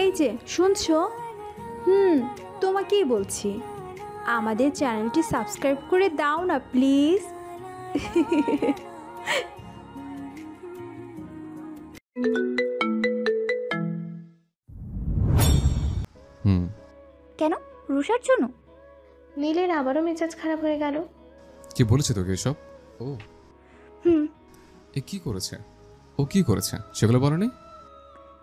এই যে শুনছো? তোমাকেই বলছি, আমাদের চ্যানেলটি সাবস্ক্রাইব করে দাও না প্লিজ। কেন? রুষার জন্য? নীলের আবারও মেজাজ খারাপ হয়ে গেল। কি বলেছে তোকে এসব? ও হুম। এ কি করেছে? ও কি করেছে সেগুলো বলনি?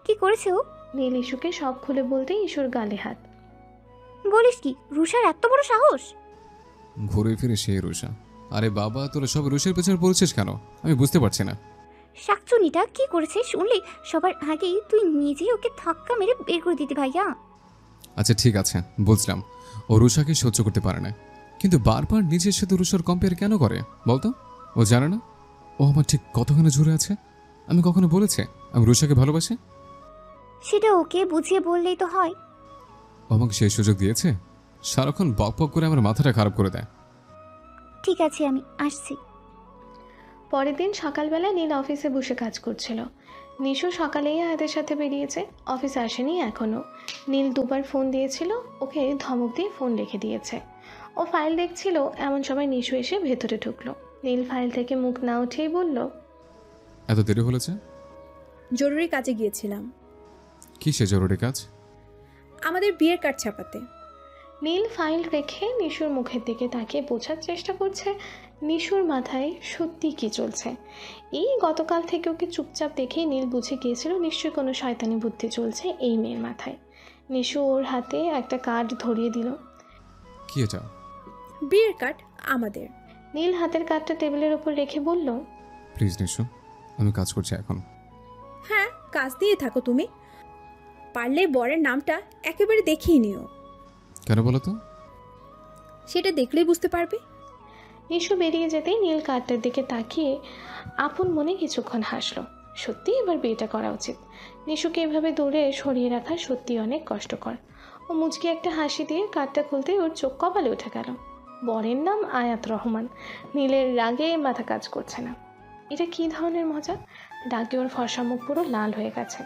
কি করেছে ও? নীল ইস্যুকে সব খুলে বলতেই ইস্যুর গালে হাত। বলিস কি? রুষার এত বড় সাহস? ঘুরে ফিরে সেই রুষা। আরে বাবা, তোরা সব রুষের পেছনে পড়েছিস কেন? আমি বুঝতে পারছি না। শাকচুনিটা কি করেছে শুনলি? সবার আগেই তুই নিজেই ওকে ধাক্কা মেরে বের করে দিতে ভাইয়া। আচ্ছা ঠিক আছে, বুঝলাম ও রুষাকে সহ্য করতে পারে না, কিন্তু বারবার নিজের সাথে রুষার কম্পেয়ার কেন করে বলতো? ও জানে না ও আমার ঠিক কতখানি জুড়ে আছে? আমি কখনো বলেছি আমি রুষাকে ভালোবাসি? সেটা ওকে বুঝিয়ে বললেই তো হয়। ও আমাকে সেই সুযোগ দিয়েছে? সারাক্ষণ বক বক করে আমার মাথাটা খারাপ করে দেয়। ঠিক আছে, আমি আসছি। পরের দিন সকালবেলা নীল অফিসে বসে কাজ করছিল। নিশু সকালেই আয়াতের সাথে বেরিয়েছে, অফিসে আসেনি এখনও। নীল দুবার ফোন দিয়েছিল, ওকে ধমক দিয়ে ফোন রেখে দিয়েছে। ও ফাইল দেখছিল, এমন সময় নিশু এসে ভেতরে ঢুকলো। নীল ফাইল থেকে মুখ না উঠেই বলল, এত দেরি হলেছে? জরুরি কাজে গিয়েছিলাম, কি সে জরুরি কাজ? আমাদের বিয়ের কার্ড ছাপাতে। নীল ফাইল রেখে নিশুর মুখের দিকে তাকিয়ে বোঝার চেষ্টা করছে নিশুর মাথায় সত্যি কি চলছে। এই গতকাল থেকে ওকে চুপচাপ দেখেই নীল বুঝে গিয়েছিল নিশ্চয়ই কোনো শয়তানি বুদ্ধি চলছে এই মেয়ের মাথায়। নিশু ওর হাতে একটা কার্ড ধরিয়ে দিল। কি এটা? বিয়ের কার্ড আমাদের। নীল হাতের কার্ডটা টেবিলের ওপর রেখে বলল, প্লিজ নিশু, আমি কাজ করছি এখন। হ্যাঁ, কাজ দিয়ে থাকো তুমি, পারলে বরের নামটা একেবারে দেখিয়ে নিও। কেন বলো তো? সেটা দেখলেই বুঝতে পারবে। নিশু বেরিয়ে যেতেই নীল কার্ডটার দিকে তাকিয়ে আপন মনে কিছুক্ষণ হাসলো। সত্যি এবার বিয়েটা করা উচিত। নিশুকে এভাবে দূরে সরিয়ে রাখা সত্যি অনেক কষ্টকর। ও মুচকি একটা হাসি দিয়ে কার্ডটা খুলতে ওর চোখ কপালে উঠে গেল। বরের নাম আয়াত রহমান। নীলের রাগে মাথা কাজ করছে না। এটা কী ধরনের মজা? রাগে ওর ফর্সা মুখ পুরো লাল হয়ে গেছে।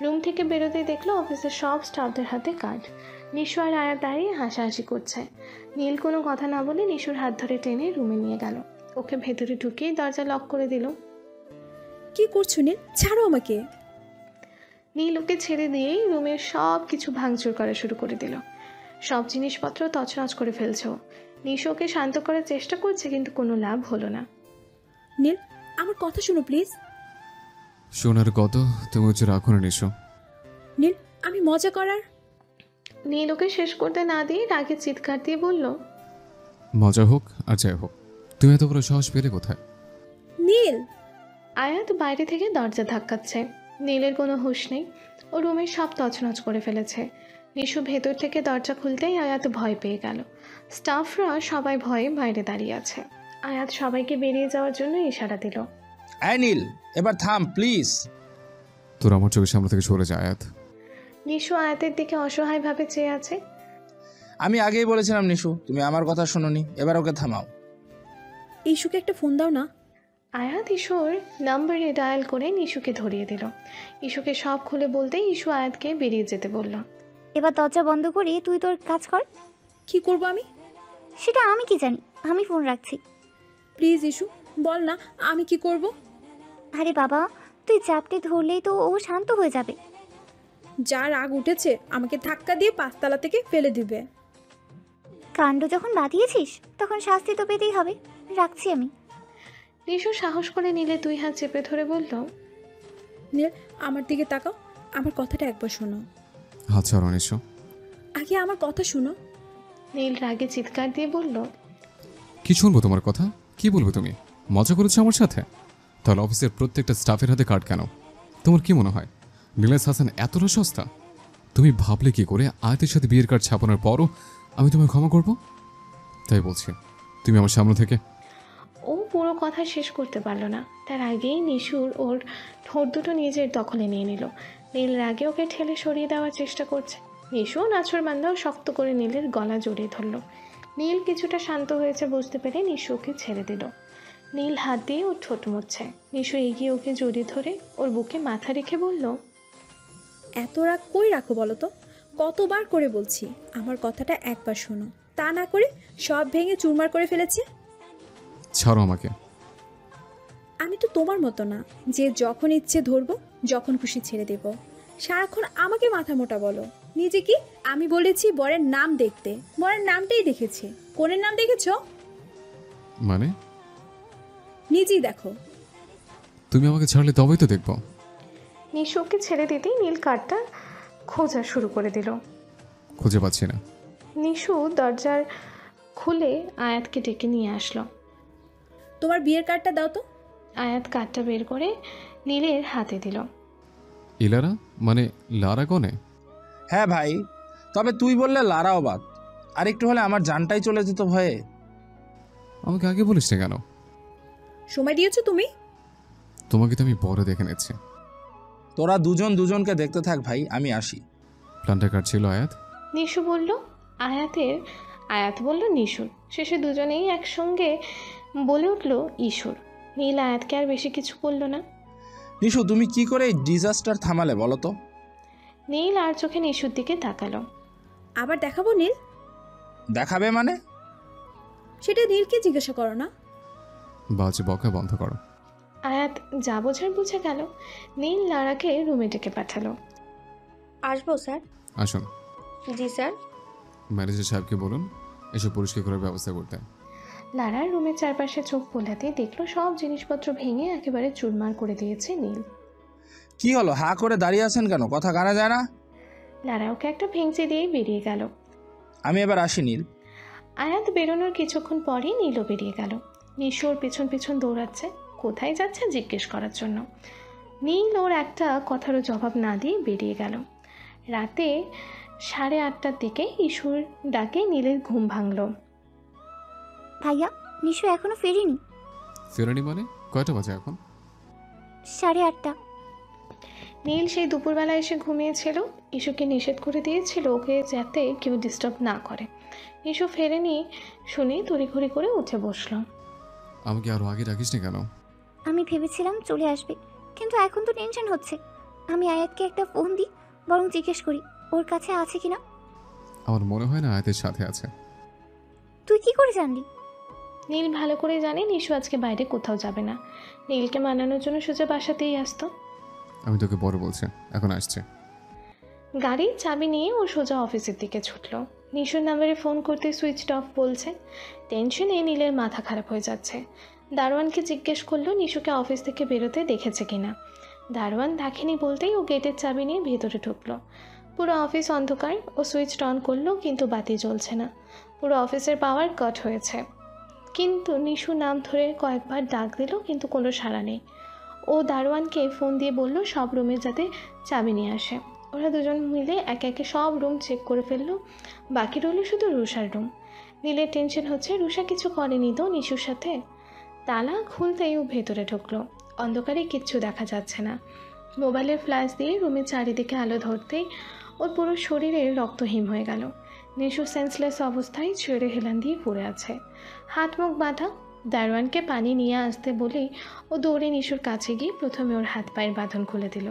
রুম থেকে বেরোতেই দেখলো অফিসের সব স্টাফদের হাতে কার্ড। নিশু আর আয়াত দাঁড়িয়ে হাসাহাসি করছে। নীল কোনো কথা না বলে নিশুর হাত ধরে টেনে রুমে নিয়ে গেল। ওকে ভেতরে ঢুকিয়ে দরজা লক করে দিল। কি করছো নীল? ছাড়ো আমাকে। নীল ওকে ছেড়ে দিয়েই রুমের সব কিছু ভাঙচুর করা শুরু করে দিল। সব জিনিসপত্র তছনছ করে ফেলছে ও। নিশু ওকে শান্ত করার চেষ্টা করছে, কিন্তু কোনো লাভ হলো না। নীল, আমার কথা শোনো প্লিজ। শোনার কত, তুমি হচ্ছে রাখো না নিশু। নীল, আমি মজা করার। নীল ওকে শেষ করতে না দিয়ে রাগে চিৎকার দিয়ে বলল, মজা হোক আর যাই হোক, তুমি এত বড় সাহস পেলে কোথায়? নীল! আয়াত বাইরে থেকে দরজা ধাক্কাচ্ছে। নীলের কোনো হুঁশ নেই, ও রুমের সব তছনছ করে ফেলেছে। নিশু ভেতর থেকে দরজা খুলতেই আয়াত ভয় পেয়ে গেল। স্টাফরা সবাই ভয়ে বাইরে দাঁড়িয়ে আছে। আয়াত সবাইকে বেরিয়ে যাওয়ার জন্য ইশারা দিল। নীল, এবার থাম প্লিজ। তোর আমার চোখের সামনে থেকে সরে যায় আয়াত। নিশু আয়াতের দিকে অসহায়ভাবে চেয়ে আছে। আমি আগেই বলেছিলাম নিশু, তুমি আমার কথা শোনোনি, এবার ওকে থামাও। ইস্যুকে একটা ফোন দাও না। আয়াত ইস্যুর নাম্বারে ডায়াল করে নিশুকে ধরিয়ে দিল। ইস্যুকে সব খুলে বলতেই ইস্যু আয়াতকে বেরিয়ে যেতে বলল। এবার দরজা বন্ধ করে তুই তোর কাজ কর। কি করব আমি? সেটা আমি কি জানি, আমি ফোন রাখছি। প্লিজ ইস্যু, বল না আমি কি করব। আরে বাবা, তুই চাপটে ধরলেই তো ও শান্ত হয়ে যাবে। যার রাগ উঠেছে আমাকে ধাক্কা দিয়ে 5 তলা থেকে ফেলে দিবে। কাণ্ড যখন বাঁধিয়েছিস তখন শাস্তি তো পেতেই হবে। রাখছি আমি। নিশু সাহস করে নিলে 2 হাত চেপে ধরে বলল, নীল, আমার দিকে তাকাও, আমার কথাটা একবার শোনো। হাত ছাড়ো নিশু। আগে আমার কথা শোনো। নীল রাগে চিৎকার দিয়ে বলল, কি শুনবো তোমার কথা? কি বলবে তুমি? মজা করেছো আমার সাথে? তাহলে অফিসের প্রত্যেকটা স্টাফের হাতে কার্ড কেন? তোমার কি মনে হয় নীলেশ হাসান এতটা সস্তা? তুমি ভাবলে কি করে আয়াতের সাথে বিয়ের কার্ড ছাপানোর পরও আমি তোমায় ক্ষমা করব? তাই বলছি, তুমি আমার সামনে থেকে। ও পুরো কথা শেষ করতে পারল না, তার আগেই নিশুর ওর ঠোঁট দুটো নিজের দখলে নিয়ে নিল। নীল রাগে ওকে ঠেলে সরিয়ে দেওয়ার চেষ্টা করছে। নিশু নাছোড়বান্দাও শক্ত করে নীলের গলা জড়িয়ে ধরল। নীল কিছুটা শান্ত হয়েছে বুঝতে পেরে নিশু ওকে ছেড়ে দিল। নীল হাত দিয়ে ওর ঠোঁট মুছছে। নিশু এগিয়ে ওকে জড়িয়ে ধরে ওর বুকে মাথা রেখে বলল, এত রাগ কই রাখো বলো তো? কতবার করে বলছি আমার কথাটা একবার শোনো, তা না করে সব ভেঙে চুরমার করে ফেলেছে। ছাড়ো আমাকে। আমি তো তোমার মতো না যে যখন ইচ্ছে ধরবো, যখন খুশি ছেড়ে দেব। সারাক্ষণ আমাকে মাথা মোটা বলো। নিজে কি? আমি বলেছি বরের নাম দেখতে, বরের নামটাই দেখেছি। কোনের নাম দেখেছো? মানে নিজেই দেখো। তুমি আমাকে ছাড়লে তবেই তো দেখবো। নিশু ওকে ছেড়ে দিতেই নীল কার্ডটা খোঁজা শুরু করে দিল। খুঁজে পাচ্ছি না। নিশু দরজার খুলে আয়াতকে ডেকে নিয়ে আসলো। তোমার বিয়ের কার্ডটা দাও তো। আয়াত কার্ডটা বের করে নীলের হাতে দিল। ইলারা মানে লারা কনে? হ্যাঁ ভাই, তবে তুই বললে লারাও বাদ। আর একটু হলে আমার জানটাই চলে যেত ভয়ে। আমাকে আগে বলিস না কেন? সময় দিয়েছো তুমি। তোমাকে তো আমি বড় দেখে নিচ্ছি। তোরা দুজন দুজনকে দেখতে থাক ভাই, আমি আসি। প্ল্যানটা কার ছিল আয়াত? নিশু বলল আয়াতের, আয়াত বলল নিশুর, শেষে দুজনেই একসঙ্গে বলে উঠল ঈশ্বর। নীল আয়াতকে আর বেশি কিছু বলল না। নিশু, তুমি কি করে এই ডিজাস্টার থামালে বলো তো? নীল আর চোখে নিশুর দিকে তাকালো। আবার দেখাবো নীল? দেখাবে মানে? সেটা নীলকে জিজ্ঞাসা করো না। বাজে বকা বন্ধ করো। আয়াত যা বোঝার বুঝে গেল। নীল লারাকে রুমে ডেকে পাঠালো। আসবো স্যার? আসুন। জি স্যার। ম্যানেজার সাহেবকে বলুন এসব পরিষ্কার করার ব্যবস্থা করতে। লারার রুমের চারপাশে চোখ বোলাতেই দেখলো সব জিনিসপত্র ভেঙে একেবারে চুরমার করে দিয়েছে নীল। কি হলো, হা করে দাঁড়িয়ে আছেন কেন? কথা কানা যায় না? লারা ওকে একটা ভেঙচি দিয়ে বেরিয়ে গেল। আমি এবার আসি নীল। আয়াত বেরোনোর কিছুক্ষণ পরই নীলও বেরিয়ে গেল। নিশু ওর পেছন পেছন দৌড়াচ্ছে, কোথায় যাচ্ছে জিজ্ঞেস করার জন্য। নীল ওর একটা কথারও জবাব না দিয়ে বেরিয়ে গেল। রাতে 8:30টার দিকে ইশুর ডাকে নীলের ঘুম ভাঙল। ভাইয়া, নিশু এখনো ফেরেনি। ফেরানি মানে? কয়টা বাজে এখন? 8:30। নীল সেই দুপুরবেলা এসে ঘুমিয়েছিল। ইশুকে নিষেধ করে দিয়েছিল ওকে যাতে কেউ ডিস্টার্ব না করে। ইশু ফেরেনি শুনে তড়িঘড়ি করে উঠে বসলো। আমাকে আরো আগে ডাকিস নি কেন? আমি ভেবেছিলাম চলে আসবে, কিন্তু এখন তো টেনশন হচ্ছে। আমি আয়াতকে একটা ফোন দিই, বরং জিজ্ঞেস করি ওর কাছে আছে কিনা। আমার মনে হয় না আয়াতের সাথে আছে। তুই কি করে জানলি? নীল ভালো করে জানে নিশু আজকে বাইরে কোথাও যাবে না। নীলকে মানানোর জন্য সোজা বাসাতেই আসতো। আমি তোকে বড় বলছি, এখন আসছে। গাড়ির চাবি নিয়ে ও সোজা অফিসের দিকে ছুটলো। নিশুর নাম্বারে ফোন করতে সুইচড অফ বলছে। টেনশনে নীলের মাথা খারাপ হয়ে যাচ্ছে। দারোয়ানকে জিজ্ঞেস করলো নিশুকে অফিস থেকে বেরোতে দেখেছে কিনা। দারোয়ান দেখেনি বলতেই ও গেটের চাবি নিয়ে ভেতরে ঢুকলো। পুরো অফিস অন্ধকার। ও সুইচ অন করলো কিন্তু বাতি জ্বলছে না। পুরো অফিসের পাওয়ার কাট হয়েছে। কিন্তু নিশু নাম ধরে কয়েকবার ডাক দিল কিন্তু কোনো সাড়া নেই। ও দারোয়ানকে ফোন দিয়ে বলল সব রুমে যাতে চাবি নিয়ে আসে। ওরা দুজন মিলে একে একে সব রুম চেক করে ফেললো। বাকি রইল শুধু রুষার রুম। নীলের টেনশন হচ্ছে রুষা কিছু করেনি তো নিশুর সাথে। তালা খুলতেই ও ভেতরে ঢুকলো। অন্ধকারে কিচ্ছু দেখা যাচ্ছে না। মোবাইলের ফ্ল্যাশ দিয়ে রুমের চারিদিকে আলো ধরতেই ওর পুরো শরীরে রক্তহীন হয়ে গেল। নিশু সেন্সলেস অবস্থায় ছেড়ে হেলান দিয়ে পড়ে আছে, হাত মুখ বাঁধা। দারোয়ানকে পানি নিয়ে আসতে বলেই ও দৌড়ে নিশুর কাছে গিয়ে প্রথমে ওর হাত পায়ের বাঁধন খুলে দিল।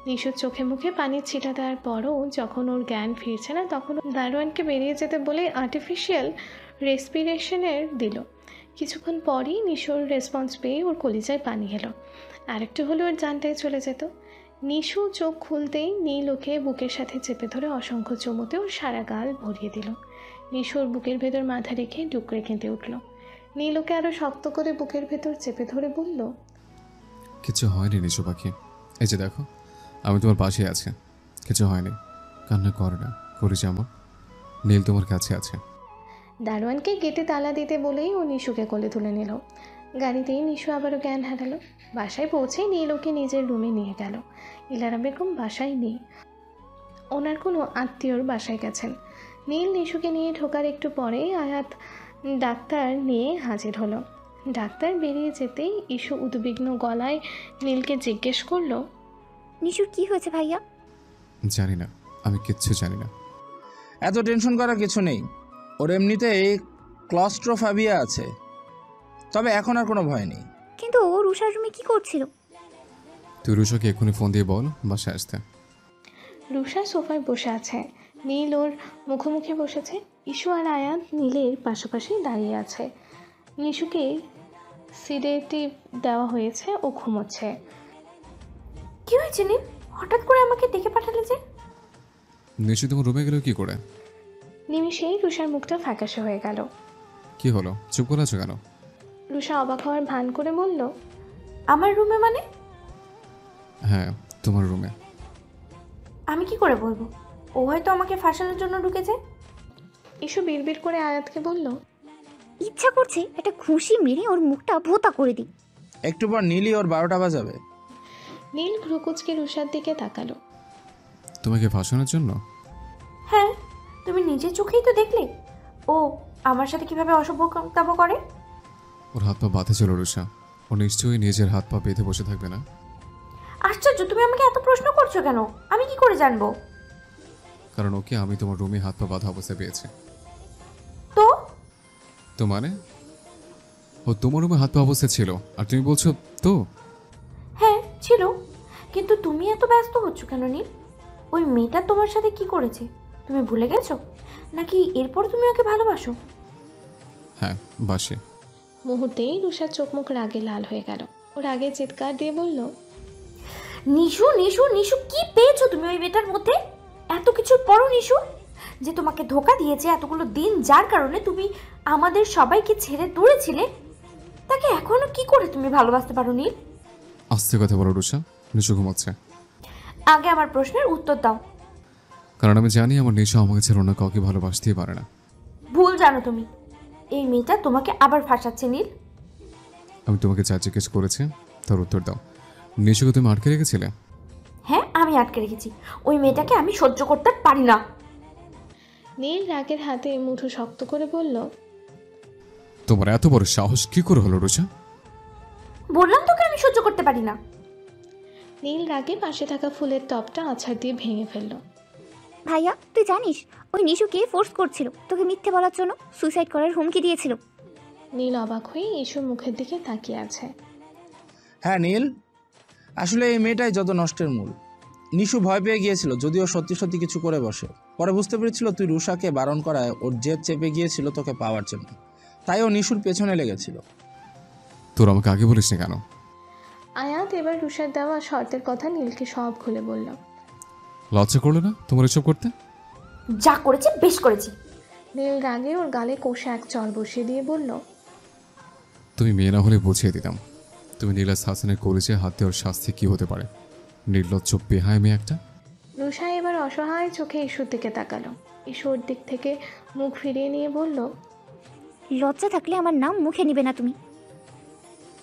নিশুর চোখে মুখে পানির ছিটা দেওয়ার পরও যখন ওর জ্ঞান ফিরছে না তখন দারোয়ানকে বেরিয়ে যেতে বলে আর্টিফিশিয়াল রেসপিরেশনের দিল। কিছুক্ষণ পরই নিশুর রেসপন্স পেয়ে ওর কলিজায় পানি এলো। আরেকটু হলে ওর জানটাই চলে যেত। নিশু চোখ খুলতেই নীল ওকে বুকের সাথে চেপে ধরে অসংখ্য চুমুতে ওর সারা গাল ভরিয়ে দিল। নিশুর বুকের ভেতর মাথা রেখে ডুকরে কেঁদে উঠল। নীল ওকে আরও শক্ত করে বুকের ভেতর চেপে ধরে বলল, কিছু হয়নি নিশু পাখি, এই যে দেখো আমি তোমার পাশে আছি, কিছু হয়নি, কান্না করে না, করিস আমার, নীল তোমার কাছে আছে। দারোয়ানকে গেটে তালা দিতে বলেই ও নিশুকে কোলে তুলে নিল। গাড়িতেই নিশু আবারও জ্ঞান হারালো। বাসায় পৌঁছেই নীল ওকে নিজের রুমে নিয়ে গেল। ইলারা বেগম বাসায় নেই, ওনার কোনো আত্মীয়র বাসায় গেছেন। নীল নিশুকে নিয়ে ঢোকার একটু পরেই আয়াত ডাক্তার নিয়ে হাজির হলো। ডাক্তার বেরিয়ে যেতেই ইস্যু উদ্বিগ্ন গলায় নীলকে জিজ্ঞেস করলো, নিশুর কি হয়েছে ভাইয়া? জানি না, আমি কিচ্ছু জানি না। এত টেনশন করার কিছু নেই, ওর এমনিতেই ক্লস্ট্রোফোবিয়া আছে, তবে এখন আর কোনো ভয় নেই। কিন্তু ও রুষার রুমে কি করছিল? তুই রুশোকে এক্ষুনি ফোন দিয়ে বল বাসায় আসতে। রুষা সোফায় বসে আছে, নীল ওর মুখোমুখি বসেছে। ইস্যু আর আয়াত নীলের পাশাপাশি দাঁড়িয়ে আছে। নিশুকে সিডেটিভ দেওয়া হয়েছে, ও ঘুমোচ্ছে। কি হয়েছে নীল? হঠাৎ করে আমাকে ডেকে পাঠালে যে? নিশ্চয়ই তোমার রুমে গেল কি করে? নিমিষেই রুষার মুখটা ফ্যাকাশে হয়ে গেল। কি হলো, চুপ করে আছো কেন? রুষা অবাক হওয়ার ভান করে বলল, আমার রুমে মানে? হ্যাঁ, তোমার রুমে। আমি কি করে বলবো? ও হয়তো আমাকে ফাঁসানোর জন্য ঢুকেছে। ইস্যু বিড়বিড় করে আয়াতকে বলল, ইচ্ছা করছে একটা ঘুষি মেরে ওর মুখটা ভোঁতা করে দিই। একটু পর নীলই ওর 12টা বাজাবে। নীল ভ্রুকুচকে রুষার দিকে তাকালো। তোমাকে ফাঁসানোর জন্য? হ্যাঁ, তুমি নিজের চোখেই তো দেখলে ও আমার সাথে কিভাবে অসভ্যতাম করে। ওর হাত পা বাঁধা ছিল রুষা, ও নিশ্চয়ই নিজের হাত পা বেঁধে বসে থাকবে না। আশ্চর্য, তুমি আমাকে এত প্রশ্ন করছো কেন? আমি কি করে জানবো? কারণ ওকে আমি তোমার রুমে হাত পা বাঁধা অবস্থায় পেয়েছি। তো তো মানে? ও তোমার রুমে হাত পা অবস্থায় ছিল আর তুমি বলছো তো? হ্যাঁ ছিল, কিন্তু তুমি এত ব্যস্ত হচ্ছ কেন নীল? ওই মেয়েটা তোমার সাথে কি করেছে তুমি ভুলে গেছো? নাকি এরপর তুমি ওকে ভালোবাসো? হ্যাঁ, বাসে। মুহূর্তেই রুষার চোখ মুখ রাগে লাল হয়ে গেল। ও রাগে চিৎকার দিয়ে বলল, নিশু নিশু নিশু, কি পেয়েছো তুমি ওই মেয়েটার মধ্যে? এত কিছুর পরও নিশু, যে তোমাকে ধোকা দিয়েছে এতগুলো দিন, যার কারণে তুমি আমাদের সবাইকে ছেড়ে দূরে ছিলে, তাকে এখনো কি করে তুমি ভালোবাসতে পারো নীল? আস্তে কথা বলো রুষা, নিশু ঘুমাচ্ছে। আগে আমার প্রশ্নের উত্তর দাও। কারণ আমি জানি আমার নিশা আমাকে ছেড়ে অন্য কাউকে ভালোবাসতেই পারে না। ভুল জানো তুমি, এই মেয়েটা তোমাকে আবার ফাঁসাচ্ছে নীল। আমি তোমাকে যা জিজ্ঞেস করেছি তার উত্তর দাও। নিশুকে তুমি আটকে রেখেছিলে? হ্যাঁ, আমি আটকে রেখেছি। ওই মেয়েটাকে আমি সহ্য করতে পারি না। নীল রাগের হাতে মুঠো শক্ত করে বলল, তোমার এত বড় সাহস কি করে হলো রুষা? বললাম তোকে আমি সহ্য করতে পারি না। নীল রাগে পাশে থাকা ফুলের টবটা আছাড় দিয়ে ভেঙে ফেলল। ভাইয়া, তুই জানিস ওই নিশুকে ফোর্স করছিল তোকে মিথ্যে বলার জন্য, সুইসাইড করার হুমকি দিয়েছিল। নীল অবাক হয়ে ইস্যুর মুখের দিকে তাকিয়ে আছে। হ্যাঁ নীল, আসলে এই মেয়েটাই যত নষ্টের মূল। নিশু ভয় পেয়ে গিয়েছিল যদিও সত্যি সত্যি কিছু করে বসে। পরে বুঝতে পেরেছিল তুই রুষাকে বারণ করায় ওর জেদ চেপে গিয়েছিল তোকে পাওয়ার জন্য, তাই ও নিশুর পেছনে লেগেছিল। তোর আমাকে আগে বলিস না কেন? আয়াত এবার রুষার দেওয়া শর্তের কথা নীলকে সব খুলে বলল। লজ্জা করলো না তোমার এসব করতে? যা করেছি বেশ করেছি। নীল রাগে ওর গালে কষে এক চর বসিয়ে দিয়ে বলল, তুমি মেয়ে না হলে বুঝিয়ে দিতাম। তুমি নীলাস হাসানের কলেজে হাত দেওয়ার শাস্তি কি হতে পারে। নির্লজ্জ বেহায় মেয়ে একটা। রুষা এবার অসহায় চোখে ইস্যুর দিকে তাকালো। ইস্যুর দিক থেকে মুখ ফিরিয়ে নিয়ে বলল, লজ্জা থাকলে আমার নাম মুখে নিবে না তুমি।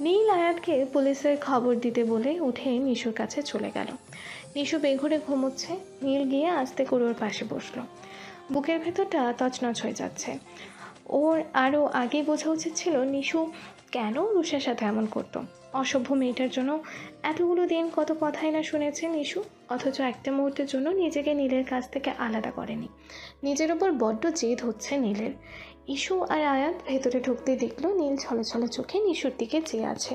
নীল আয়াতকে পুলিশের খবর দিতে বলে উঠে নিশুর কাছে চলে গেল। নিশু বেঘরে ঘুমোচ্ছে। নীল গিয়ে আস্তে করে ওর পাশে বসলো। বুকের ভেতরটা তছনছ হয়ে যাচ্ছে। ওর আরও আগে বোঝা উচিত ছিল নিশু কেন রুষার সাথে এমন করতো। অসভ্য মেয়েটার জন্য এতগুলো দিন কত কথাই না শুনেছে নিশু, অথচ একটা মুহূর্তের জন্য নিজেকে নীলের কাছ থেকে আলাদা করেনি। নিজের ওপর বড্ড জেদ হচ্ছে নীলের। ইস্যু আর আয়াত ভেতরে ঢুকতে দেখলো নীল ছলে ছলে চোখে নিশুর দিকে চেয়ে আছে।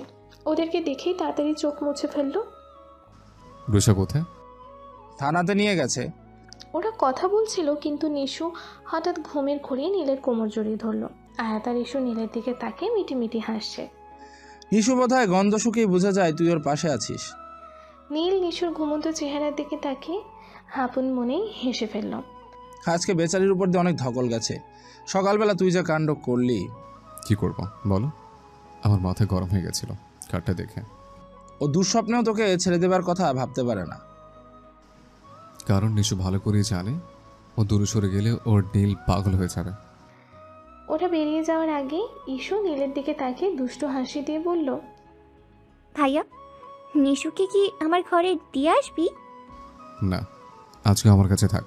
ওদেরকে দেখেই তাড়াতাড়ি চোখ মুছে ফেললো। রুষা কোথায়? থানাতে নিয়ে গেছে। ওরা কথা বলছিল, কিন্তু নিশু হঠাৎ ঘুমের ঘুরিয়ে নীলের কোমর জড়িয়ে ধরলো। আয়াত আর ইস্যু নীলের দিকে তাকিয়ে মিটিমিটি হাসছে। নিশু বোধহয় গন্ধ শুকেই বোঝা যায় তুই ওর পাশে আছিস। নীল নিশুর ঘুমন্ত চেহারার দিকে তাকিয়ে হাপুন মনেই হেসে ফেলল। আজকে বেচারির উপর দিয়ে অনেক ধকল গেছে। সকালবেলা তুই যা কাণ্ড করলি। কি করব বলো? আমার মাথা গরম হয়ে গেছিল কার্ডটা দেখে। ও দুঃস্বপ্নেও তোকে ছেড়ে দেবার কথা ভাবতে পারে না। কারণ নিশু ভালো করেই জানে ও দূরে সরে গেলে ওর নীল পাগল হয়ে যাবে। ওরা বেরিয়ে যাওয়ার আগে ইস্যু নীলের দিকে তাকিয়ে দুষ্টু হাসি দিয়ে বলল, ভাইয়া, নিশুকে কি আমার ঘরে দিয়ে আসবি? না, আজকে আমার কাছে থাক।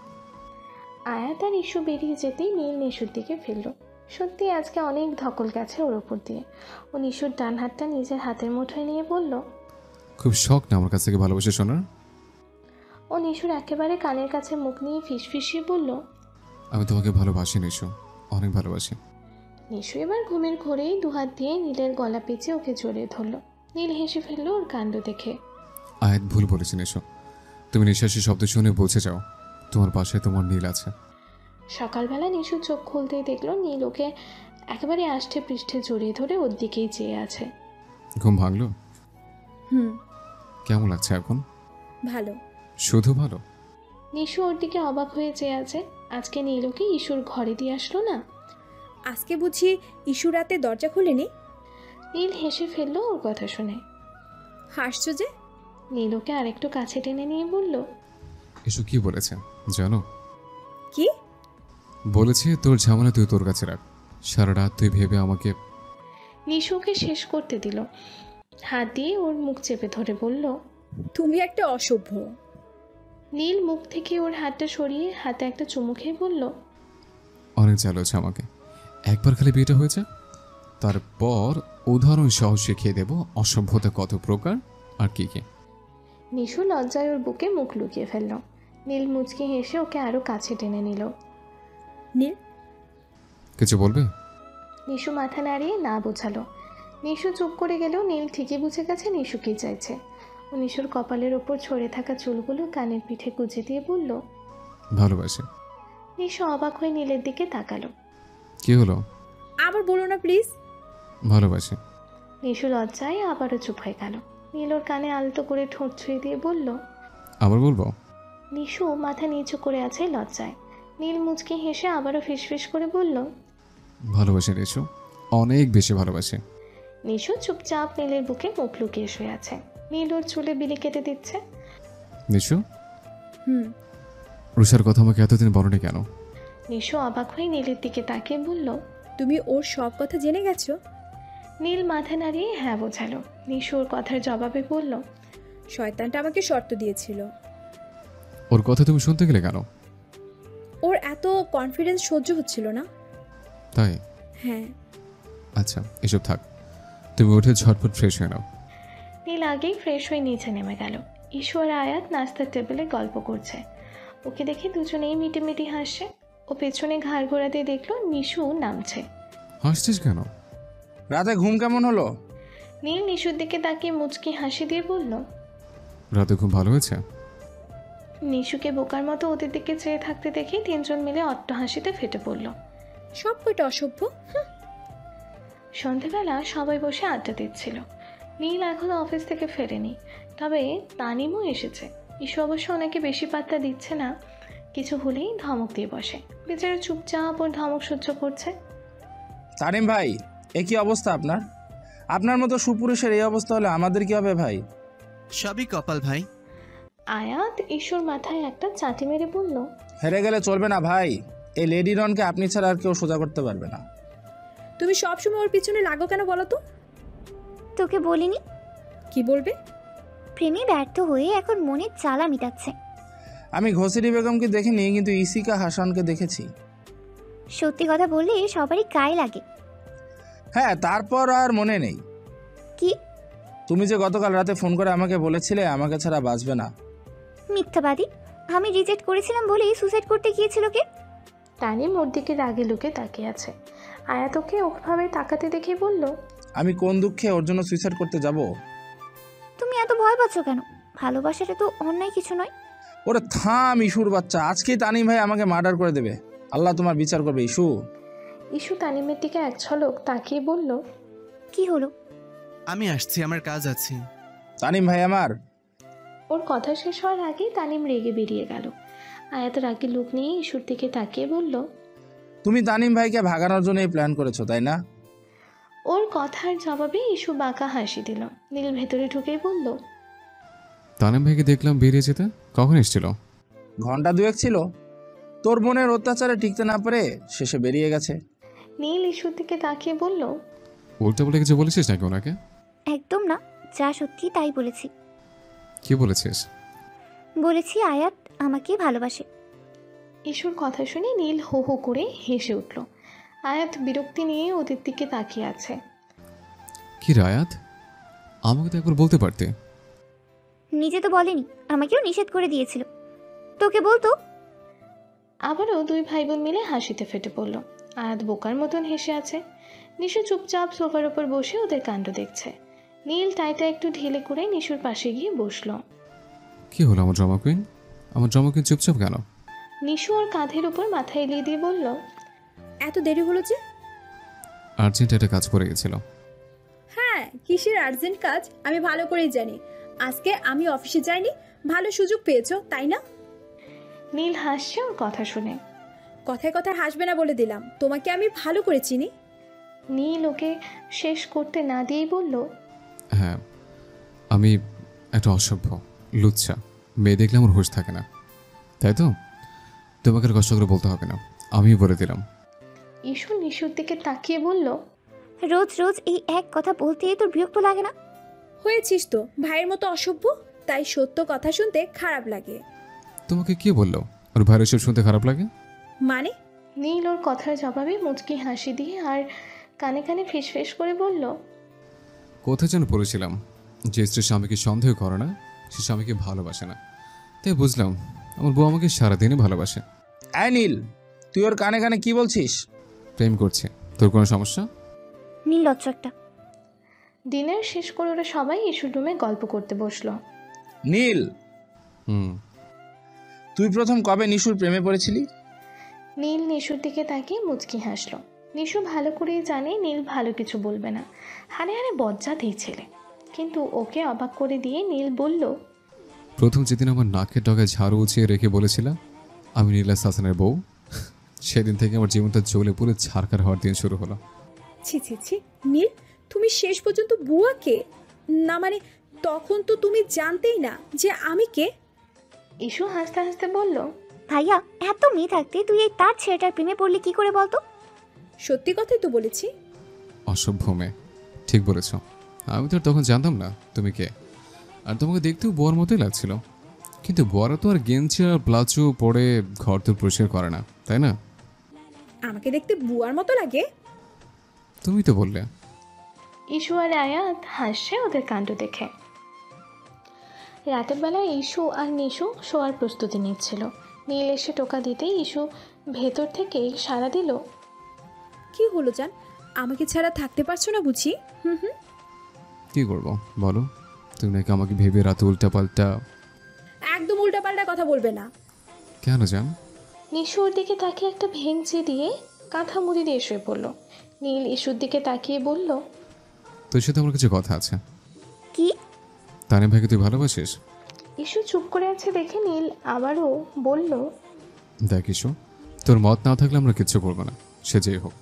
আয়াত আর ইস্যু বেরিয়ে যেতেই নীল নিশুর দিকে ফেলল। সত্যি আজকে অনেক ধকল গেছে ওর ওপর দিয়ে। ও নিশুর ডান হাতটা নিজের হাতের মুঠোয় নিয়ে বলল, খুব শখ না আমার কাছ থেকে ভালোবাসে শোনার? ও নিশুর একেবারে কানের কাছে মুখ নিয়ে ফিসফিসিয়ে বলল, আমি তোমাকে ভালোবাসি নিশু, অনেক ভালোবাসি। নিশু এবার ঘুমের ঘোরেই দুহাত দিয়ে নীলের গলা পেঁচে ওকে জড়িয়ে ধরল। নীল হেসে ফেললো ওর কাণ্ড দেখে। আয়াত ভুল বলেছি নিশু, তুমি নিঃশ্বাসের শব্দ শুনে বুঝে যাও তোমার পাশে তোমার নীল আছে। সকালবেলা নিশু চোখ খুলতেই দেখলো নীল ওকে একেবারে আষ্টে পৃষ্ঠে জড়িয়ে ধরে ওর দিকেই চেয়ে আছে। ঘুম ভাঙলো? হুম, কেমন লাগছে এখন? ভালো। শুধু ভালো? নিশু ওর দিকে অবাক হয়ে চেয়ে আছে। আজকে নীল ওকে ইস্যুর ঘরে দিয়ে আসলো না? আজকে বুঝি ইস্যু রাতে দরজা খুলেনি? নীল হেসে ফেললো ওর কথা শুনে। হাসছো যে? নীল ওকে আরেকটু কাছে টেনে নিয়ে বলল, এসব কি বলেছে জানো? কি? বলেছে তোর ঝামেলা তুই তোর কাছে রাখ, সারা রাত তুই ভেবে আমাকে। নিশু ওকে শেষ করতে দিল। হাত দিয়ে ওর মুখ চেপে ধরে বলল, তুমি একটা অসভ্য। নীল মুখ থেকে ওর হাতটা সরিয়ে হাতে একটা চুমু খেয়ে বলল, অনেক জ্বালা হচ্ছে আমাকে। একবার খালি বিয়েটা হয়েছে, তারপর উদাহরণ সহ শিখিয়ে দেব অসভ্যতা কত প্রকার আর কি কি। নিশু লজ্জায় ওর বুকে মুখ লুকিয়ে ফেলল। নীল মুচকি হেসে ওকে আরো কাছে টেনে নিল। নীল, কিছু বলবে? নিশু মাথা নাড়িয়ে না বোঝালো। নিশু চুপ করে গেলেও নীল ঠিকই বুঝে গেছে নিশু কি চাইছে। ও নিশুর কপালের ওপর ছড়ে থাকা চুলগুলো কানের পিঠে গুজে দিয়ে বলল, ভালোবাসি। নিশু অবাক হয়ে নীলের দিকে তাকালো। কি হলো? আবার বলো না প্লিজ। ভালোবাসি। নিশু লজ্জায় আবারও চুপ হয়ে গেল। নীল ওর কানে আলতো করে ঠোঁট ছুঁয়ে দিয়ে বলল, আবার বলবো? নিশু মাথা নিচু করে আছে লজ্জায়। নীল মুচকি হেসে আবারও ফিসফিস করে বলল, ভালোবাসি রেশু, অনেক বেশি ভালোবাসি। নিশু চুপচাপ নীলের বুকে মুখ লুকিয়ে শুয়ে আছে। নীল ওর চুলে বিলি কেটে দিচ্ছে। নিশু, হুম, রুষার কথা আমাকে এতদিন বলনি কেন? নিশু অবাক হয়ে নীলের দিকে তাকিয়ে বলল, তুমি ওর সব কথা জেনে গেছো? নীল মাথা নাড়িয়ে হ্যাঁ বোঝালো। নিশু ওর কথার জবাবে বলল, শয়তানটা আমাকে শর্ত দিয়েছিল। ওর কথা তুমি শুনতে গেলে কেন? ওর এত কনফিডেন্স সহ্য হচ্ছিল না। তাই? হ্যাঁ। আচ্ছা এসব থাক, তুমি উঠে ঝটপট ফ্রেশ হয়ে নাও। নীল আগেই ফ্রেশ হয়ে নিচে নেমে গেল। ঈশু আর আয়াত নাস্তার টেবিলে গল্প করছে। ওকে দেখে দুজনেই মিটিমিটি হাসছে। ও পেছনে ঘাড় ঘোরাতে দেখলো নিশু নামছে। হাসছিস কেন? রাতে ঘুম কেমন হলো? নীল নিশুর দিকে তাকিয়ে মুচকি হাসি দিয়ে বলল। রাতে খুব ভালো হয়েছে। নিশুকে বোকার মতো ওদের দিকে চেয়ে থাকতে দেখে তিনজন মিলে অট্ট হাসিতে ফেটে পড়ল। সব কয়টা অসভ্য। সন্ধেবেলা সবাই বসে আড্ডা দিচ্ছিল। নীল এখনো অফিস থেকে ফেরেনি, তবে তানিমও এসেছে। ঈশু অবশ্য ওনাকে বেশি পাত্তা দিচ্ছে না, কিছু হলেই ধমক দিয়ে বসে। বেচারা চুপচাপ ওর ধমক সহ্য করছে। তানিম ভাই, এ কি অবস্থা আপনার? আপনার মতো সুপুরুষের এই অবস্থা হলে আমাদের কি হবে ভাই? সবই কপাল ভাই। আয়াত ঈশুর মাথায় একটা চাটি মেরে বলল, হেরে গেলে চলবে না ভাই, এই লেডি রনকে আপনি ছাড়া আর কেউ সোজা করতে পারবে না। তুমি সবসময় ওর পিছনে লাগো কেন বলো তো? তোকে বলিনি? কি বলবে? প্রেমে ব্যর্থ হয়ে এখন মনে জ্বালা মিটাচ্ছে। আমি ঘসিরি বেগমকে দেখিনি, কিন্তু ইসিকা হাসানকে দেখেছি। সত্যি কথা বললে সবারই গায়ে লাগে। হ্যাঁ, তারপর আর মনে নেই। কি? তুমি যে গতকাল রাতে ফোন করে আমাকে বলেছিলে আমাকে ছাড়া বাঁচবে না। মিথ্যাবাদী। আমি রিজেক্ট করেছিলাম বলেই সুসাইড করতে গিয়েছিল কে? তানিম ওর দিকে রাগে লুকে তাকিয়ে আছে। আয়াত ওকে ওভাবে তাকাতে দেখে বলল, আমি কোন দুঃখে ওর জন্য সুইসাইড করতে যাব? তুমি এত ভয় পাচ্ছ কেন? ভালোবাসাটা তো অন্যায় কিছু নয়। ওরে থাম ইস্যুর বাচ্চা, আজকেই তানিম ভাই আমাকে মার্ডার করে দেবে। আল্লাহ তোমার বিচার করবে ইস্যু। ঈশু তানিমের দিকে এক ঝলক তাকিয়ে বলল, কি হলো? আমি আসছি, আমার কাজ আছে। তানিম ভাই আমার। ওর কথা শেষ হওয়ার আগেই তানিম রেগে বেরিয়ে গেল। আয়াত রাগে লুক নিয়ে ঈশুর দিকে তাকিয়ে বলল, তুমি তানিম ভাইকে ভাগানোর জন্য এই প্ল্যান করেছো তাই না? ওর কথার জবাবে ঈশু বাঁকা হাসি দিল। নীল ভেতরে ঢুকেই বলল, তানিম ভাইকে দেখলাম বেরিয়ে যেতে, কখন এসেছিল? ঘন্টা দুয়েক ছিল। তোর বোনের অত্যাচারে টিকতে না পারে শেষে বেরিয়ে গেছে। নীল ঈশুর দিকে তাকিয়ে বলল, উল্টা বলে কিছু বলেছিস নাকি ওনাকে? একদম না, যা সত্যি তাই বলেছি। কি বলেছিস? বলেছি আয়াত আমাকে ভালোবাসে। ঈশুর কথা শুনে নীল হো হো করে হেসে উঠল। আয়াত বিরক্তি নিয়ে ওদের দিকে তাকিয়ে আছে। কি রায়াত, আমাকে তো একবার বলতে পারতে। নিজে তো বলেনি, আমাকেও নিষেধ করে দিয়েছিল। তোকে বলতো। আবারও দুই ভাই বোন মিলে হাসিতে ফেটে পড়ল। আয়াত বোকার মতন হেসে আছে। নিশু চুপচাপ সোফার উপর বসে ওদের কাণ্ড দেখছে। নীল টাইটা একটু ঢিলে করে নিশুর পাশে গিয়ে বসলো। কি হলো আমার ড্রামা কুইন? আমার ড্রামা কুইন চুপচাপ কেন? নিশু ওর কাঁধের উপর মাথা এলিয়ে দিয়ে বলল, এত দেরি হলো যে? আর্জেন্ট একটা কাজ পড়ে গেছিল। হ্যাঁ, কিসের আর্জেন্ট কাজ আমি ভালো করেই জানি। আজকে আমি অফিসে যাইনি, ভালো সুযোগ পেয়েছো তাই না? নীল হাসছে ওর কথা শুনে। কথায় কথায় হাসবে না বলে দিলাম, তোমাকে আমি ভালো করে চিনি। নীল ওকে শেষ করতে না দিয়েই বলল, হ্যাঁ, আমি একটা অসভ্য লুচ্ছা মেয়ে দেখলে আমার হুঁশ থাকে না, তাই তো? তোমাকে আর কষ্ট করে বলতে হবে না, আমি বলে দিলাম। ইস্যু নিশুর দিকে তাকিয়ে বলল, রোজ রোজ এই এক কথা বলতেই তোর বিরক্ত লাগে না? হয়েছিস তো ভাইয়ের মতো অসভ্য, তাই সত্য কথা শুনতে খারাপ লাগে। তোমাকে কে বললো ওর ভাইয়ের এসব শুনতে খারাপ লাগে? মানে? নীল ওর কথার জবাবে মুচকি হাসি দিয়ে আর কানে কানে ফিসফিস করে বলল, কোথায় যেন পড়েছিলাম, যে স্ত্রী স্বামীকে সন্দেহ করে না সে স্বামীকে ভালোবাসে না। তাই বুঝলাম আমার বউ আমাকে সারাদিনই ভালোবাসে। আয় নীল, তুই ওর কানে কানে কি বলছিস? প্রেম করছে, তোর কোনো সমস্যা? নির্লজ্জ একটা। ডিনার শেষ করে ওরা সবাই ইস্যুর রুমে গল্প করতে বসলো। নীল, হুম, তুই প্রথম কবে নিশুর প্রেমে পড়েছিলি? নীল নিশুর দিকে তাকিয়ে মুচকি হাসলো। নিশু ভালো করেই জানে নীল ভালো কিছু বলবে না, হারে হারে বজ্জাত এই ছেলে। কিন্তু ওকে অবাক করে দিয়ে নীল বলল, প্রথম যেদিন আমার নাকের ডগায় ঝাড়ু উঁচিয়ে রেখে বলেছিলাম আমি নীলা হাসানের বউ, সেদিন থেকে আমার জীবনটা জ্বলে পুরো ছারখার হওয়ার দিন শুরু হলো। ছি ছি ছি নীল, তুমি শেষ পর্যন্ত বুয়াকে না, মানে তখন তো তুমি জানতেই না যে আমি কে। ইস্যু হাসতে হাসতে বলল, ভাইয়া, এত মেয়ে থাকতে তুই এই তার ছেলেটার প্রেমে পড়লি কি করে বলতো? সত্যি কথাই তো বলেছি। অসভ্য মেয়ে, ঠিক বলেছ। আমি তো আর তখন জানতাম না তুমি কে, আর তোমাকে দেখতেও বউয়ার মতোই লাগছিল। কিন্তু বউয়ারা তো আর গেঞ্জি আর প্লাজো পরে ঘর তো পরিষ্কার করে না, তাই না? আমাকে দেখতে বুয়ার মতো লাগে? তুমি তো বললে। ইস্যু আর আয়াত হাসছে ওদের কাণ্ড দেখে। রাতের বেলায় ইস্যু আর নিশু শোয়ার প্রস্তুতি নিচ্ছিল। নীল এসে টোকা দিতেই ইস্যু ভেতর থেকে সাড়া দিল, কি হলো জান, আমাকে ছাড়া থাকতে পারছো না বুঝি? হুম হুম। কি করবো বলো, তুমি নাকি আমাকে ভেবে রাতে উল্টাপাল্টা। একদম উল্টাপাল্টা কথা বলবে না। কেন জান? নিশু ওর দিকে তাকিয়ে একটা ভেঙচি দিয়ে কাঁথা মুড়ি দিয়ে শুয়ে পড়ল। নীল ইস্যুর দিকে তাকিয়ে বলল, তোর সাথে আমার কিছু কথা আছে। কি? তানিম ভাইকে তুই ভালোবাসিস? ইস্যু চুপ করে আছে দেখে নীল আবারও বলল, দেখ ইস্যু, তোর মত না থাকলে আমরা কিচ্ছু করবো না, সে যেই হোক।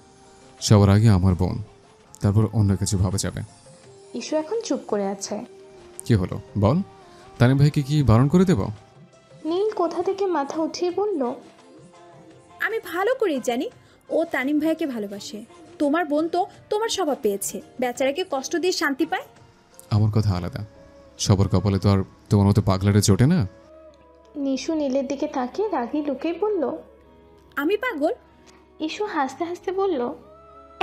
সবার আগে আমার বোন, তারপর অন্য কিছু ভাবা যাবে। ইস্যু এখন চুপ করে আছে। কি হলো বল, তানিম ভাইকে কি বারণ করে দেব? নীল কোথা থেকে মাথা উঠিয়ে বলল, আমি ভালো করেই জানি ও তানিম ভাইকে ভালোবাসে। তোমার বোন তো তোমার স্বভাব পেয়েছে, বেচারাকে কষ্ট দিয়ে শান্তি পায়। আমার কথা আলাদা, সবার কপালে তো আর তোমার মতো পাগলারে জোটে না। নিশু নীলের দিকে তাকিয়ে রাগি লুকিয়ে বলল, আমি পাগল? ইস্যু হাসতে হাসতে বলল,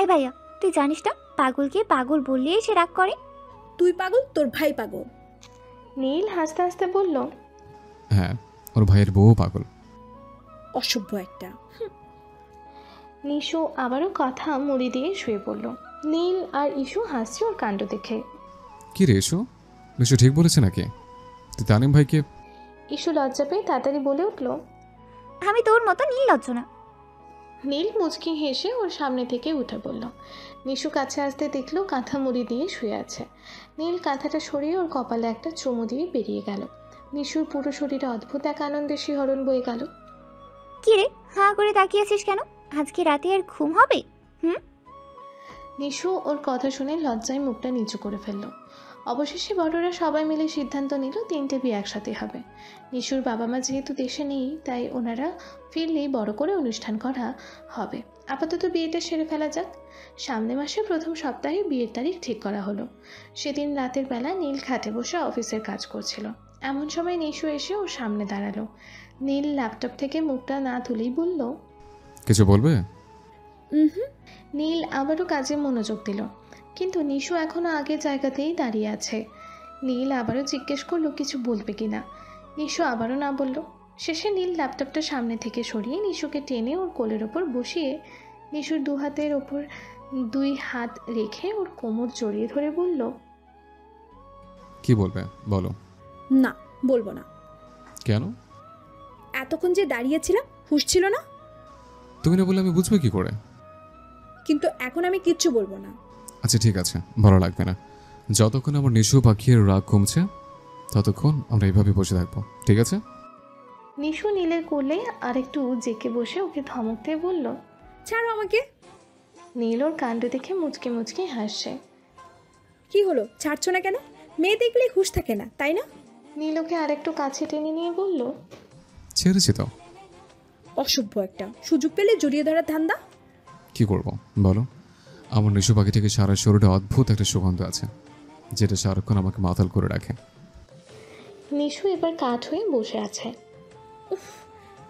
এ ভাইয়া, তুই জানিস না পাগলকে পাগল বললেই সে রাগ করে? তুই পাগল, তোর ভাই পাগল। নীল হাসতে হাসতে বলল, হ্যাঁ, ওর ভাইয়ের বউ পাগল। অসভ্য একটা। নিশু আবারও কথা মুড়ি দিয়ে শুয়ে পড়ল। নীল আর ইস্যু হাসছে ওর কাণ্ড দেখে। কি রে ইস্যু, নিশ্চয় ঠিক বলেছে নাকি? তুই তানিম ভাইকে। ইস্যু লজ্জা পেয়ে তাড়াতাড়ি বলে উঠল, আমি তোর মতো নির্লজ্জ না। নীল মুচকি হেসে ওর সামনে থেকে উঠে পড়ল। নিশু কাছে আসতে দেখলো কাঁথা মুড়ি দিয়ে শুয়ে আছে। নীল কাঁথাটা সরিয়ে ওর কপালে একটা চুমু দিয়ে বেরিয়ে গেল। নিশুর পুরো শরীরে অদ্ভুত এক আনন্দের শিহরণ বয়ে গেল। কি রে, হাঁ করে তাকিয়েছিস কেন? আজকে রাতে আর ঘুম হবে? নিশু ওর কথা শুনে লজ্জায় মুখটা নিচু করে ফেলল। অবশেষে বড়রা সবাই মিলে সিদ্ধান্ত নিল 3টে বিয়ে একসাথে হবে। নিশুর বাবা মা যেহেতু দেশে নেই, তাই ওনারা ফিরলেই বড় করে অনুষ্ঠান করা হবে। আপাতত বিয়েটা সেরে ফেলা যাক। সামনে মাসের প্রথম সপ্তাহে বিয়ের তারিখ ঠিক করা হলো। সেদিন রাতের বেলা নীল খাটে বসে অফিসের কাজ করছিল। এমন সময় নিশু এসে ওর সামনে দাঁড়ালো। নীল ল্যাপটপ থেকে মুখটা না তুলেই বলল, কিছু বলবে? নীল আবারও কাজে মনোযোগ দিল, কিন্তু নিশু এখনও আগের জায়গাতেই দাঁড়িয়ে আছে। নীল আবারও জিজ্ঞেস করলো কিছু বলবে কিনা। নিশু আবারও না বলল। শেষে নীল ল্যাপটপটা সামনে থেকে সরিয়ে নিশুকে টেনে ওর কোলের ওপর বসিয়ে নিশুর 2 হাতের ওপর 2 হাত রেখে ওর কোমর জড়িয়ে ধরে বলল, কি বলবে বলো। না, বলবো না। কেন? এতক্ষণ যে দাঁড়িয়েছিলাম হুঁশ ছিল না? তুমি না বললে আমি বুঝবো কি করে? কিন্তু এখন আমি কিচ্ছু বলবো না। আচ্ছা ঠিক আছে, ভালো লাগবে না। যতক্ষণ আমার নিশু পাখির রাগ কমছে ততক্ষণ আমরা এইভাবে বসে থাকবো, ঠিক আছে? নিশু নীলের কোলে আরেকটু জেকে বসে ওকে ধমক দিয়ে বলল। ছাড়ো আমাকে। নীল ওর কাণ্ড দেখে মুচকে মুচকে হাসছে। কি হলো, ছাড়ছো না কেন? মেয়ে দেখলেই হুঁশ থাকে না, তাই না? নীল ওকে আরেকটু কাছে টেনে নিয়ে বলল। ছেড়েছি তো। অসভ্য একটা, সুযোগ পেলে জড়িয়ে ধরার ধান্দা। কি করব বলো? আমার নিশু পাখি থেকে সারা শরীরে অদ্ভুত একটা সুগন্ধ আছে, যেটা সারাক্ষণ আমাকে মাতাল করে রাখে। নিশু এবার কাঠ হয়ে বসে আছে।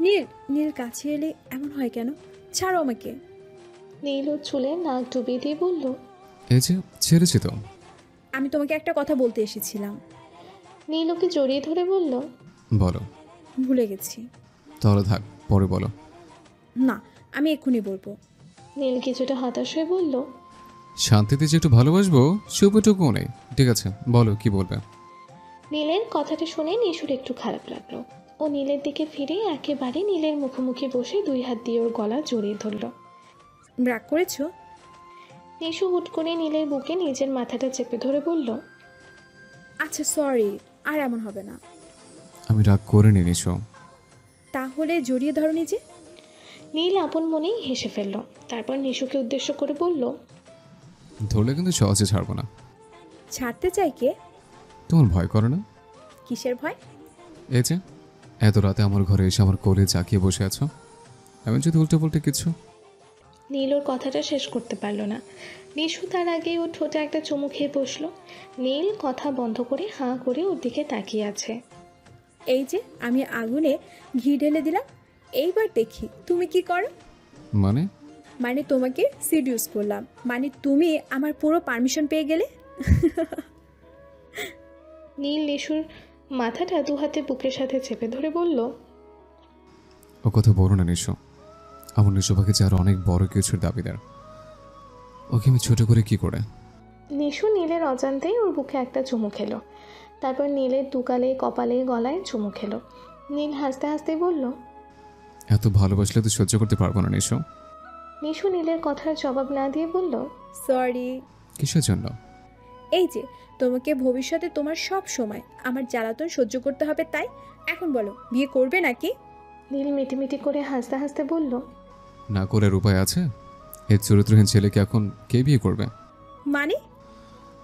নীল, নীল কাছে এলে এমন হয় কেন? ছাড়ো আমাকে। নীল ওর চুলে নাক ডুবিয়ে দিয়ে বলল। এই যে ছেড়েছি তো। আমি তোমাকে একটা কথা বলতে এসেছিলাম। নীল ওকে জড়িয়ে ধরে বলল। বলো। ভুলে গেছি। তাহলে থাক, পরে বলো। না, আমি এক্ষুনি বলবো। নীল কিছুটা হতাশ হয়ে বলল। শান্তিতে যে একটু ভালোবাসবো সেটুকুও নেই। ঠিক আছে বলো, কি বলবে? নীলের কথাটা শুনে নিশুর একটু খারাপ লাগলো। ও নীলের দিকে ফিরে একেবারে নীলের মুখোমুখি বসে 2 হাত দিয়ে ওর গলা জড়িয়ে ধরল। রাগ করেছো? নিশু হুট করে নীলের বুকে নিজের মাথাটা চেপে ধরে বলল। আচ্ছা সরি, আর এমন হবে না। আমি রাগ করে নি নিশু। তাহলে জড়িয়ে ধরো নিজে। নীল আপন মনেই হেসে ফেলল। তারপর নিশুকে উদ্দেশ্য করে বলল। ধরলে কিন্তু সহজে ছাড়বো না। ছাড়তে চাই কে? তোমার ভয় করে না? কিসের ভয়? এই যে এত রাতে আমার ঘরে এসে আমার কোলে জাকিয়ে বসে আছো, এমন যদি উল্টো পাল্টে কিছু। নীল ওর কথাটা শেষ করতে পারল না। নিশু তার আগেই ওর ঠোঁটে একটা চুমু খেয়ে বসলো। নীল কথা বন্ধ করে হাঁ করে ওর দিকে তাকিয়ে আছে। এই যে আমি আগুনে ঘি ঢেলে দিলাম, এইবার দেখি তুমি কি করো। মানে? মানে তোমাকে সিডিউস করলাম, মানে তুমি আমার পুরো পারমিশন পেয়ে গেলে। নীল নিশুর মাথাটা 2 হাতে বুকের সাথে চেপে ধরে বলল। ও কথা বলো না নিশু। আমার নিশু পাখি যে আরো অনেক বড় কিছুর দাবিদার। ওকে আমি ছোট করে কি করে? নিশু নীলের অজান্তেই ওর বুকে একটা চুমু খেলো। তারপর নীলের দুগালে কপালে গলায় চুমু খেলো। নীল হাসতে হাসতে বলল। এত ভালোবাসলে তো সহ্য করতে পারবো না নিশু। নিশু নীলের কথার জবাব না দিয়ে বলল। সরি। কিসের জন্য? এই যে তোমাকে ভবিষ্যতে তোমার সব সময় আমার জ্বালাতন সহ্য করতে হবে, তাই এখন বলো বিয়ে করবে নাকি? নীল মিটিমিটি করে হাসতে হাসতে বলল। না করার উপায় আছে? এই চরিত্রহীন ছেলেকে এখন কে বিয়ে করবে? মানে?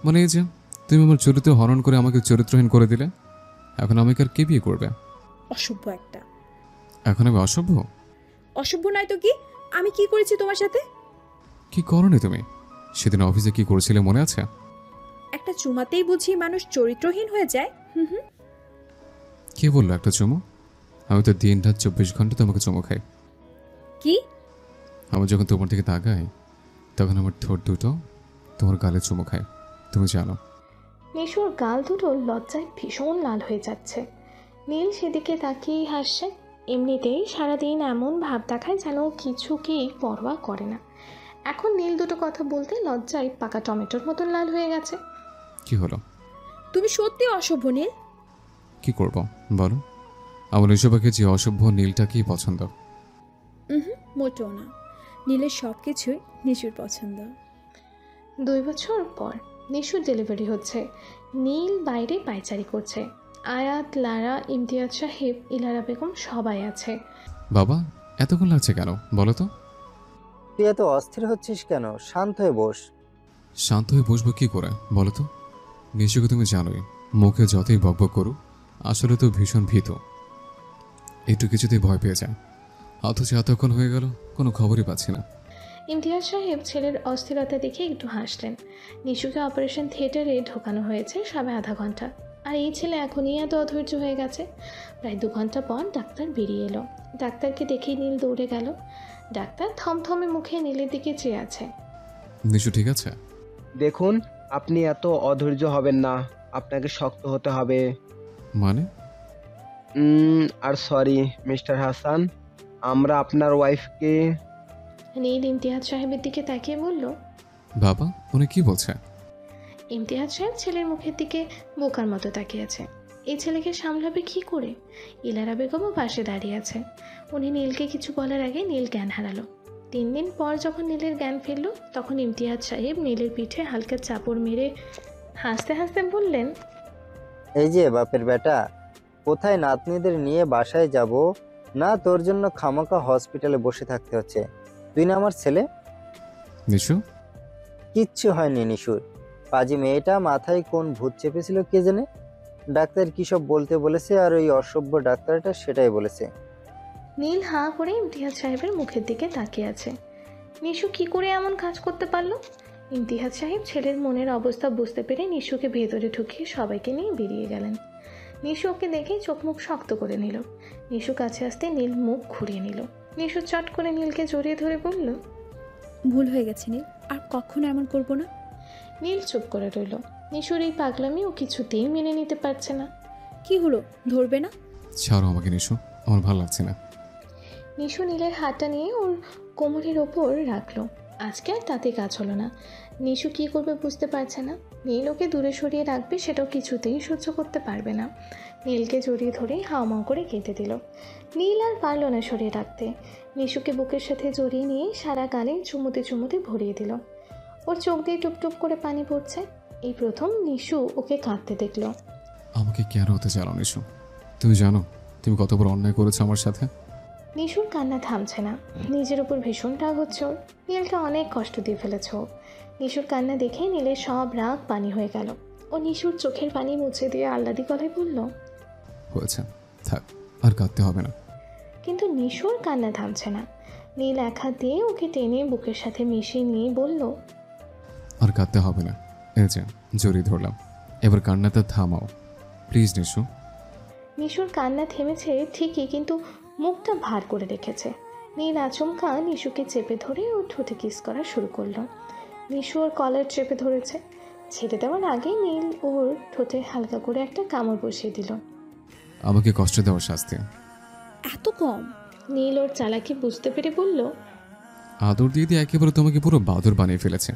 মানে এই যে তুমি আমার চরিত্র হরণ করে আমাকে চরিত্রহীন করে দিলে, এখন আমাকে আর কে বিয়ে করবে? অসভ্য একটা। এখন আমি অসভ্য? অসভ্য নয় তো কি? আমি কি করেছি তোমার সাথে? কি করনি তুমি? সেদিন অফিসে কি করেছিলে মনে আছে? একটা চুমাতেই বুঝি মানুষ চরিত্রহীন হয়ে যায়? হুম। কে বললো একটা চুমু? আমি তো দিন রাত 24 ঘন্টা তোমাকে চুমু খাই। কি? আমি যখন তোমার দিকে তাকাই তখন আমার ঠোঁট দুটো তোমার গালে চুমু খায়, তুমি জানো। নিশুর গাল দুটো লজ্জায় ভীষণ লাল হয়ে যাচ্ছে। নীল সেদিকে তাকিয়েই হাসছে। এমনিতেই সারাদিন এমন ভাব দেখায় যেন কিছুকেই পরোয়া করে না। এখন নীল দুটো কথা বলতে লজ্জায় পাকা টমেটোর মতন লাল হয়ে গেছে। কি হলো? তুমি সত্যি অসভ্য নীল। কি করব বলো? আমার নিশু পাখি যে অসভ্য নীলটাকেই পছন্দ। মোটেও না, নীলের সব কিছুই নিশুর পছন্দ। 2 বছর পর নিশুর ডেলিভারি হচ্ছে। নীল বাইরে পায়চারি করছে। আয়াত, লারা, ইমতিয়াজ সাহেব, ইলারা বেগম সবাই আছে। বাবা এতক্ষণ লাগছে কেন বলো তো? তুই এত অস্থির হচ্ছিস কেন? শান্ত হয়ে বস। শান্ত হয়ে বসবো কি করে বলো তো? নিশুকে তুমি জানোই, মুখে যতই বকবক করুক আসলে তো ভীষণ ভীত। একটু কিছুতেই ভয় পেয়ে যায়, অথচ এতক্ষণ হয়ে গেল কোনো খবরই পাচ্ছি না। ইমতিয়াজ সাহেব ছেলের অস্থিরতা দেখে একটু হাসলেন। নিশুকে অপারেশন থিয়েটারে ঢোকানো হয়েছে সবে আধা ঘন্টা, আর এই ছেলে এখনই এত অধৈর্য হয়ে গেছে। প্রায় 2 ঘন্টা পর ডাক্তার বেরিয়ে এলো। ডাক্তারকে দেখেই নীল দৌড়ে গেল। ডাক্তার থমথমে মুখে নীলের দিকে চেয়ে আছে। নিশু ঠিক আছে? দেখুন, আপনি এত অধৈর্য হবেন না, আপনাকে শক্ত হতে হবে। মানে? আর সরি মিস্টার হাসান, আমরা আপনার ওয়াইফকে। নীল ইমতিয়াজ সাহেবের দিকে তাকিয়ে বলল। বাবা উনি কি বলছে? ইমতিয়াজ সাহেব ছেলের মুখের দিকে বোকার মতো তাকিয়ে আছে। এই ছেলেকে সামলাবে কি করে? ইলারা বেগমও পাশে দাঁড়িয়ে আছে। উনি নীলকে কিছু বলার আগে নীল জ্ঞান হারালো। 3 দিন পর যখন নীলের জ্ঞান ফিরল, তখন ইমতিয়াজ সাহেব নীলের পিঠে হালকা চাপড় মেরে হাসতে হাসতে বললেন, এই যে বাপের বেটা, কোথায় নাতনিদের নিয়ে বাসায় যাব না, তোর জন্য খামাকা হসপিটালে বসে থাকতে হচ্ছে। তুই না আমার ছেলে? নিশু, কিচ্ছু হয়নি নিশুর। পাজি মেয়েটা মাথায় কোন ভূত চেপেছিল কে জানে। ডাক্তার কি সব বলতে বলেছে, আর ওই অসভ্য ডাক্তারটা সেটাই বলেছে। নীল হাঁ করে ইমতিয়াজ সাহেবের মুখের দিকে তাকিয়ে আছে। নিশু কি করে এমন কাজ করতে পারলো? ইমতিয়াজ সাহেব ছেলের মনের অবস্থা বুঝতে পেরে নিশুকে ভেতরে ঢুকিয়ে সবাইকে নিয়ে বেরিয়ে গেলেন। নিশু ওকে দেখেই চোখ মুখ শক্ত করে নিল। নিশু কাছে আসতে নীল মুখ ঘুরিয়ে নিল। নিশু চট করে নীলকে জড়িয়ে ধরে বলল, ভুল হয়ে গেছে নীল, আর কখনো এমন করব না। নীল চুপ করে রইল। নিশুর এই পাগলামি ও কিছুতেই মেনে নিতে পারছে না। কি হলো, ধরবে না? ছাড়ো আমাকে নিশু, আমার ভালো লাগছে না। নিশু নীলের হাতটা নিয়ে ওর কোমরের ওপর রাখলো। আজকে আর তাতে কাজ হলো না। নিশু কী করবে বুঝতে পারছে না। নীল ওকে দূরে সরিয়ে রাখবে সেটাও কিছুতেই সহ্য করতে পারবে না। নীলকে জড়িয়ে ধরেই হাওমাও করে কেঁদে দিল। নীল আর পারল না সরিয়ে রাখতে। নিশুকে বুকের সাথে জড়িয়ে নিয়ে সারা গালে চুমুতে চুমুতে ভরিয়ে দিল। ওর চোখ দিয়ে টুপটুপ করে পানি পড়ছে। এই প্রথম নিশু ওকে কাঁদতে দেখল। আমাকে কেন হতে চাও নিশু? তুমি জানো তুমি কত বড় অন্যায় করেছো আমার সাথে? নিশুর কান্না থামছে না। নিজের উপর ভীষণ রাগ হচ্ছে ওর। নীলকে অনেক কষ্ট দিয়ে ফেলেছ ও। নিশুর কান্না দেখে নীলের সব রাগ পানি হয়ে গেল। ও নিশুর চোখের পানি মুছে দিয়ে আহ্লাদি গলায় বলল, হয়েছে, থাক, আর কাঁদতে হবে না। কিন্তু নিশুর কান্না থামছে না। নীল এক হাত দিয়ে ওকে টেনে বুকের সাথে মিশিয়ে নিয়ে বলল, আর কাঁদতে হবে না। এই যে জড়িয়ে ধরলাম, এবার কান্নাটা থামাও প্লিজ নিশু। নিশুর কান্না থেমেছে ঠিকই, কিন্তু মুখটা ভার করে রেখেছে। নীল আচমকা নিশুকে চেপে ধরে ও ঠোঁটে কিস করা শুরু করলো। নিশু ওর কলার চেপে ধরেছে। ছেড়ে দেওয়ার আগে নীল ওর ঠোঁটে হালকা করে একটা কামড় বসিয়ে দিল। আমাকে কষ্ট দেওয়ার শাস্তি এত কম? নীল ওর চালাকি বুঝতে পেরে বলল, আদর দিয়ে দিয়ে একেবারে তোমাকে পুরো বাদর বানিয়ে ফেলেছে।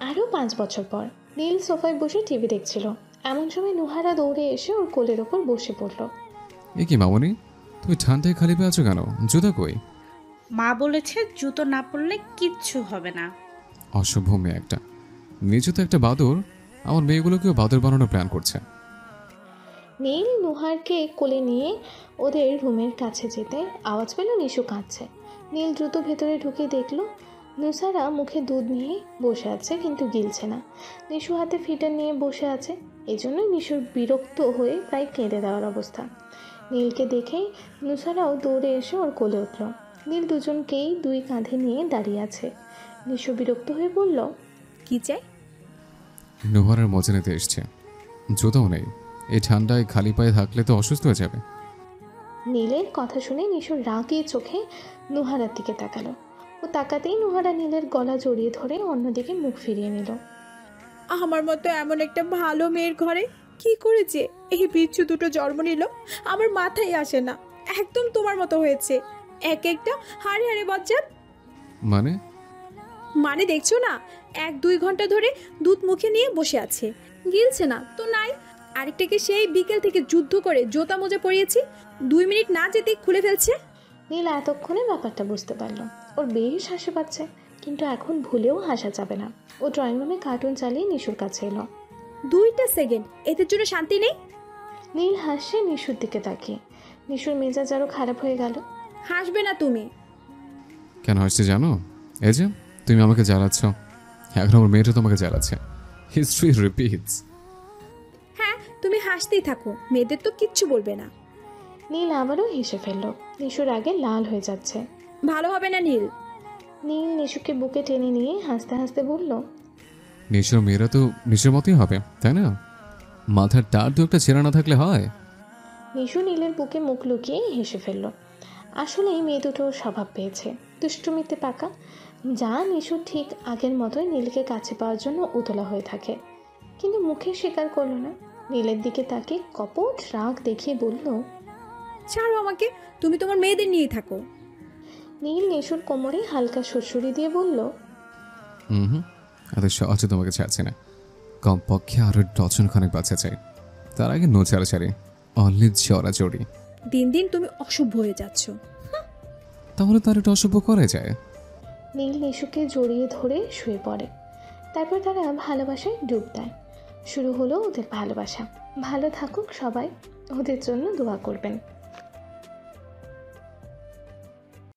আরও 5 বছর পর নীল সোফায় বসে টিভি দেখছিল। এমন সময় নুহারা দৌড়ে এসে ওর কোলের ওপর বসে পড়ল। এ কি মামনি, তুমি ঠান্ডায় খালি পেয়ে আছো কেন? জুতা কই? মা বলেছে জুতো না পরলে কিচ্ছু হবে না। অসভ্য মেয়ে একটা। নিজে তো একটা বাদর, আমার মেয়েগুলোকেও বাদর বানানোর প্ল্যান করছে। নীল নুহারকে কোলে নিয়ে ওদের রুমের কাছে যেতে আওয়াজ পেল নিশু কাঁদছে। নীল দ্রুত ভেতরে ঢুকে দেখল নুসারা মুখে দুধ নিয়ে বসে আছে, কিন্তু গিলছে না। নিশু হাতে ফিটার নিয়ে বসে আছে। এই জন্য নিশুর বিরক্ত হয়ে প্রায় কেঁদে দেওয়ার অবস্থা। নীলকে দেখেই নুসারাও দৌড়ে এসে ওর কোলে উঠল। নীল দুজনকেই 2 কাঁধে নিয়ে দাঁড়িয়ে আছে। নিশু বিরক্ত হয়ে বলল, কি চাই? নোহারের মজা নিতে এসছে, জুতাও নেই। এই ঠান্ডায় খালি পায়ে থাকলে তো অসুস্থ হয়ে যাবে। নীলের কথা শুনে নিশুর রাগিয়ে চোখে নুহারার দিকে তাকালো। ও তাকাতেই নুহারা নীলের গলা জড়িয়ে ধরে অন্যদিকে মুখ ফিরিয়ে নিল। আমার মতো এমন একটা ভালো মেয়ের ঘরে কি করেছে এই বিচ্ছু দুটো জন্ম নিল, আমার মাথায় আসে না। একদম তোমার মতো হয়েছে, এক একটা হাড়ে হাড়ে বজ্জাত। মানে দেখছো না, 1-2 ঘন্টা ধরে দুধ মুখে নিয়ে বসে আছে, গিলছে না তো নাই। আরেকটাকে সেই বিকেল থেকে যুদ্ধ করে জোতা মোজা পরিয়েছি, 2 মিনিট না যেতেই খুলে ফেলছে। নীল এতক্ষণে ব্যাপারটা বুঝতে পারল। ওর বেশ হাসি পাচ্ছে, কিন্তু এখন ভুলেও হাসা যাবে না। ও ড্রয়িং রুমে কার্টুন চালিয়ে নিশুর কাছে এলো। 2টা সেকেন্ড, এদের জন্য শান্তি নেই? নীল হাসছে নিশুর দিকে তাকিয়ে। নিশুর মেজাজ আরও খারাপ হয়ে গেল। হাসবে না তুমি? কেন হাসছে জানো? এই যে তুমি আমাকে জ্বালাচ্ছ, এখন আমার মেয়েটা তোমাকে জ্বালাচ্ছে। History repeats. হ্যাঁ, তুমি হাসতেই থাকো, মেয়েদের তো কিচ্ছু বলবে না। নীল আবারও হেসে ফেলল। নিশুর আগে লাল হয়ে যাচ্ছে। ভালো হবে না নীল। নীল নিশুকে বুকে টেনে নিয়ে হাসতে হাসতে বলল, নিশুর মেয়েরা তো নিশুর মতোই হবে, তাই না? মাথার টার দু একটা ছেঁড়া না থাকলে হয়? নিশু নীলের বুকে মুখ লুকিয়ে হেসে ফেলল। আসলে এই মেয়ে দুটো স্বভাব পেয়েছে, দুষ্টুমিতে পাকা। যা নিশু ঠিক আগের মতোই নীলকে কাছে পাওয়ার জন্য উতলা হয়ে থাকে, কিন্তু মুখে স্বীকার করলো না। নীলের দিকে তাকে কপট রাগ দেখিয়ে বলল, ছাড়ো আমাকে, তুমি তোমার মেয়েদের নিয়েই থাকো। নীল নিশুর কোমরে হালকা সুরসুরি দিয়ে বলল, এত সহজে তোমাকে ছাড়ছে না, কমপক্ষে আরো ডজন খানেক বাচ্চা চাই। তার আগে নো ছাড়াছাড়ি, অনলি চড়াচড়ি। দিন দিন তুমি অসভ্য হয়ে যাচ্ছ। তাহলে তার এটা অসভ্য করা যায়? নীল নিশুকে জড়িয়ে ধরে শুয়ে পড়ে। তারপর তারা ভালোবাসায় ডুব দেয়। শুরু হলো ওদের ভালোবাসা। ভালো থাকুক সবাই, ওদের জন্য দোয়া করবেন।